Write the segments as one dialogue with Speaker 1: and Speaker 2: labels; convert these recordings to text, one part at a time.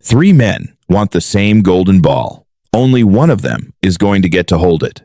Speaker 1: Three men want the same golden ball. Only one of them is going to get to hold it.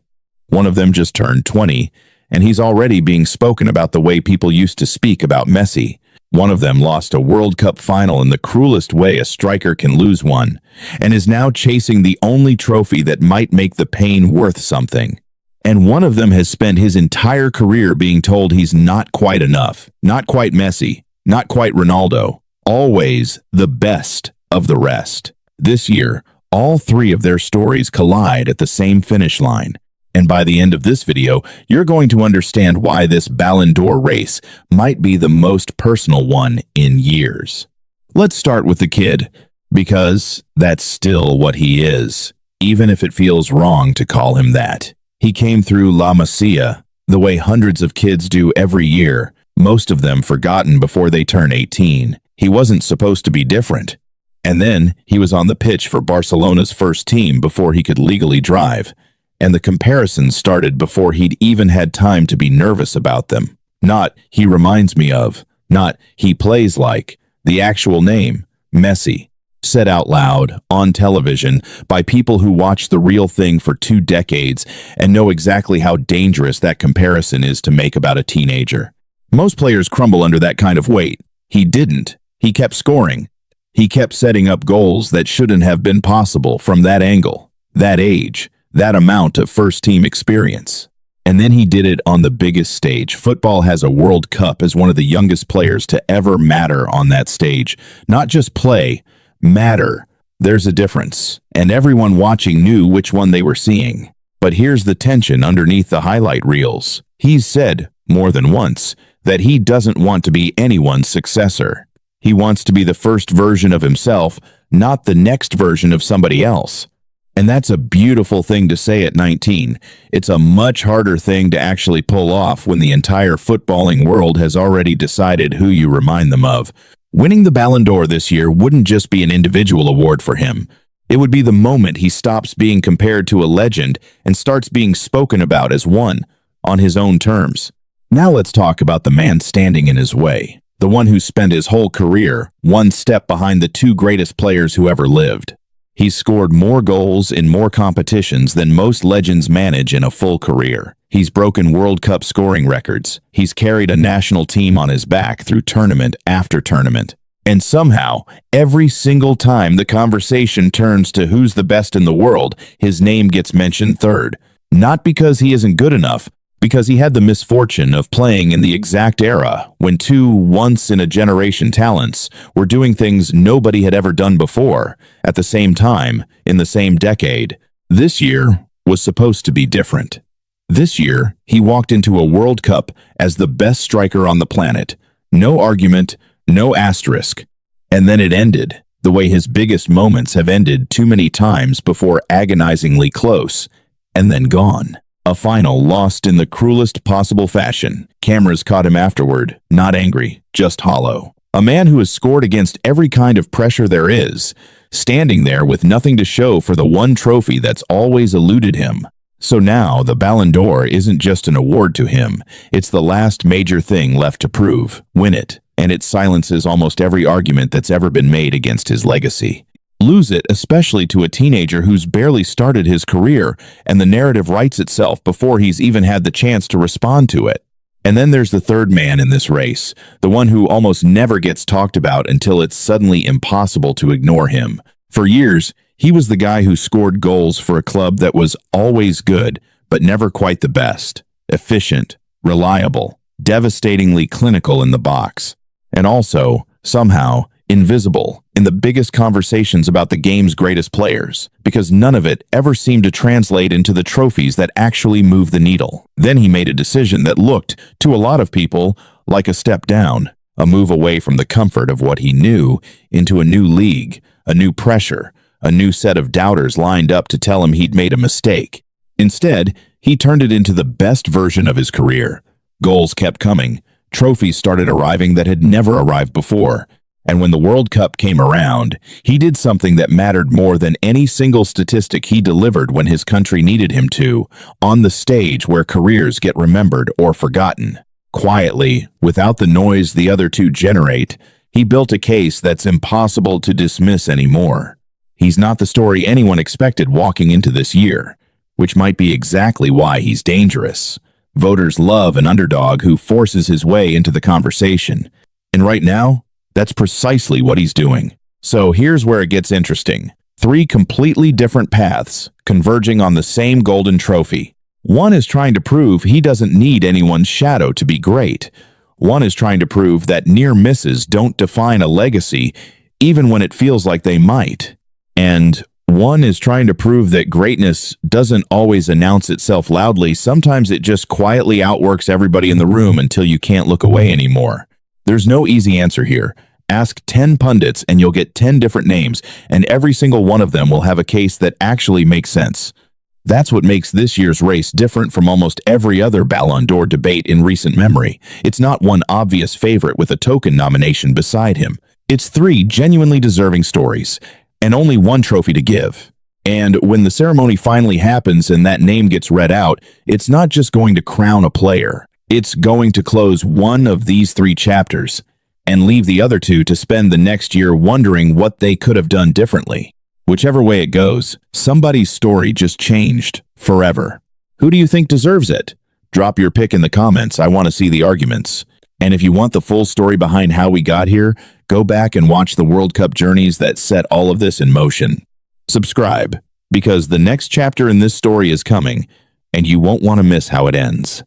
Speaker 1: One of them just turned 20, and he's already being spoken about the way people used to speak about Messi. One of them lost a World Cup final in the cruelest way a striker can lose one, and is now chasing the only trophy that might make the pain worth something. And one of them has spent his entire career being told he's not quite enough, not quite Messi, not quite Ronaldo, always the best of the rest. This year, all three of their stories collide at the same finish line. And by the end of this video, you're going to understand why this Ballon d'Or race might be the most personal one in years. Let's start with the kid, because that's still what he is, even if it feels wrong to call him that. He came through La Masia the way hundreds of kids do every year, most of them forgotten before they turn 18. He wasn't supposed to be different. And then he was on the pitch for Barcelona's first team before he could legally drive. And the comparisons started before he'd even had time to be nervous about them. Not, he reminds me of, not, he plays like, the actual name, Messi, said out loud, on television, by people who watch the real thing for 2 decades and know exactly how dangerous that comparison is to make about a teenager. Most players crumble under that kind of weight. He didn't. He kept scoring. He kept setting up goals that shouldn't have been possible from that angle, that age, that amount of first-team experience. And then he did it on the biggest stage. Football has a World Cup as one of the youngest players to ever matter on that stage. Not just play, matter. There's a difference. And everyone watching knew which one they were seeing. But here's the tension underneath the highlight reels. He's said, more than once, that he doesn't want to be anyone's successor. He wants to be the first version of himself, not the next version of somebody else. And that's a beautiful thing to say at 19. It's a much harder thing to actually pull off when the entire footballing world has already decided who you remind them of. Winning the Ballon d'Or this year wouldn't just be an individual award for him. It would be the moment he stops being compared to a legend and starts being spoken about as one, on his own terms. Now let's talk about the man standing in his way. The one who spent his whole career one step behind the 2 greatest players who ever lived. He's scored more goals in more competitions than most legends manage in a full career. He's broken World Cup scoring records. He's carried a national team on his back through tournament after tournament. And somehow, every single time the conversation turns to who's the best in the world, his name gets mentioned third. Not because he isn't good enough, because he had the misfortune of playing in the exact era when 2 once-in-a-generation talents were doing things nobody had ever done before, at the same time, in the same decade. This year was supposed to be different. This year, he walked into a World Cup as the best striker on the planet. No argument, no asterisk. And then it ended, the way his biggest moments have ended too many times before, agonizingly close, and then gone. A final lost in the cruelest possible fashion. Cameras caught him afterward, not angry, just hollow. A man who has scored against every kind of pressure there is, standing there with nothing to show for the one trophy that's always eluded him. So now the Ballon d'Or isn't just an award to him, it's the last major thing left to prove. Win it, and it silences almost every argument that's ever been made against his legacy. Lose it, especially to a teenager who's barely started his career, and the narrative writes itself before he's even had the chance to respond to it. And then there's the third man in this race, the one who almost never gets talked about until it's suddenly impossible to ignore him. For years, he was the guy who scored goals for a club that was always good, but never quite the best. Efficient, reliable, devastatingly clinical in the box. And also, somehow, invisible in the biggest conversations about the game's greatest players, because none of it ever seemed to translate into the trophies that actually move the needle. Then he made a decision that looked, to a lot of people, like a step down, a move away from the comfort of what he knew into a new league, a new pressure, a new set of doubters lined up to tell him he'd made a mistake. Instead, he turned it into the best version of his career. Goals kept coming. Trophies started arriving that had never arrived before. And when the World Cup came around, he did something that mattered more than any single statistic he delivered when his country needed him to, on the stage where careers get remembered or forgotten. Quietly, without the noise the other 2 generate, He built a case that's impossible to dismiss anymore. He's not the story anyone expected walking into this year, which might be exactly why he's dangerous. Voters love an underdog who forces his way into the conversation. And right now, that's precisely what he's doing. So here's where it gets interesting. 3 completely different paths converging on the same golden trophy. One is trying to prove he doesn't need anyone's shadow to be great. One is trying to prove that near misses don't define a legacy, even when it feels like they might. And one is trying to prove that greatness doesn't always announce itself loudly. Sometimes it just quietly outworks everybody in the room until you can't look away anymore. There's no easy answer here. Ask 10 pundits and you'll get 10 different names, and every single one of them will have a case that actually makes sense. That's what makes this year's race different from almost every other Ballon d'Or debate in recent memory. It's not one obvious favorite with a token nomination beside him. It's 3 genuinely deserving stories, and only one trophy to give. And when the ceremony finally happens and that name gets read out, it's not just going to crown a player. It's going to close one of these 3 chapters and leave the other 2 to spend the next year wondering what they could have done differently. Whichever way it goes, somebody's story just changed forever. Who do you think deserves it? Drop your pick in the comments. I want to see the arguments. And if you want the full story behind how we got here, go back and watch the World Cup journeys that set all of this in motion. Subscribe, because the next chapter in this story is coming, and you won't want to miss how it ends.